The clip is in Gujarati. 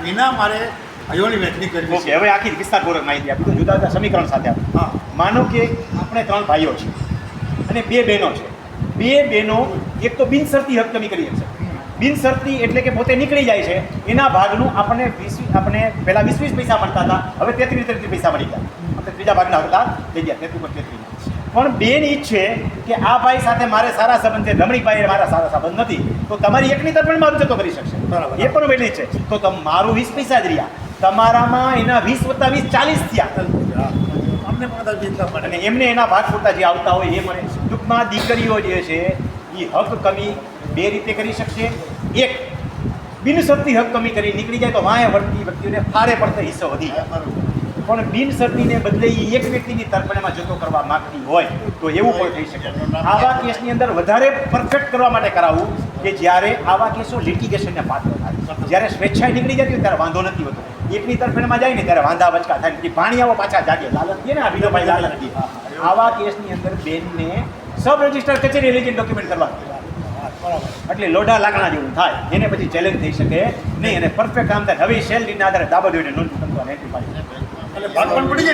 વિના મારે હયોની વહેંચણી કરવી ઓકે, હવે આખી વિસ્તારપૂર્વક માહિતી આપી તો જુદા જુદા સમીકરણ સાથે આપો. હા. માનો કે આપણે 3 ભાઈઓ છે અને 2 બહેનો છે. 2 બહેનો એક તો બિનશરતી હક કમી કરી છે. બિનશરતી એટલે કે પોતે નીકળી જાય છે, એના ભાગનું આપણે પહેલાં 20 પૈસા મળતા હતા, હવે 33 પૈસા મળી ગયા. આપણે ત્રીજા ભાગના હતા થઈ ગયા 33. પણ બેન ઈચ્છે કે આ ભાઈ સાથે મારે સારા સંબંધ છે, રમણીકભાઈ મારા સારા સંબંધ નથી, તો તમારી એકની તરફેણ મારું જતો કરી શકશે. બરાબર. એ પણ વહેલી છે તો મારું 20 પૈસા જ રહ્યા, તમારામાં એના 20 + 20 40 થયા અમને પણ બધા ચિંતા પડે. અને એમને એના ભાગ પૂરતા જે આવતા હોય એ મળે. ટૂંકમાં દીકરીઓ જે છે એ હક કમી 2 રીતે કરી શકશે. એક, બિનશરતી હક કમી કરી નીકળી જાય તો વાંહે વળતી વ્યક્તિઓને ફાળે પડતો હિસ્સો વધી જાય. પણ બિનશરતીને બદલે એ એક વ્યક્તિની તરફેણમાં જતો કરવા માંગતી હોય તો એવું પણ થઈ શકે. આવા કેસની અંદર વધારે પરફેક્ટ કરવા માટે કરાવવું કે જ્યારે આવા કેસો લિટિગેશનને પાત્ર થાય. જ્યારે સ્વેચ્છાએ નીકળી જતી હોય ત્યારે વાંધો નથી હોતો. એકની તરફેણમાં જાય ને ત્યારે વાંધા વચકા થાય ને ભાણિયાઓ પાછા જાગે. લાલચ દે ને આ વિનોભાઈ લાલચ દે. આવા કેસની અંદર બેનને સબ રજિસ્ટર કચેરી લઈ જઈને ડોક્યુમેન્ટ કરવા એટલે લોઢા લાકડા જેવું થાય. એને પછી ચેલેન્જ થઈ શકે નહીં અને પરફેક્ટ કામ થાય. હવે સેલરીના આધારે દાબા દોઈને નોંધ કરવાની એન્ટ્રી પાડી. એટલે ભાગ પણ પડી જાય ને.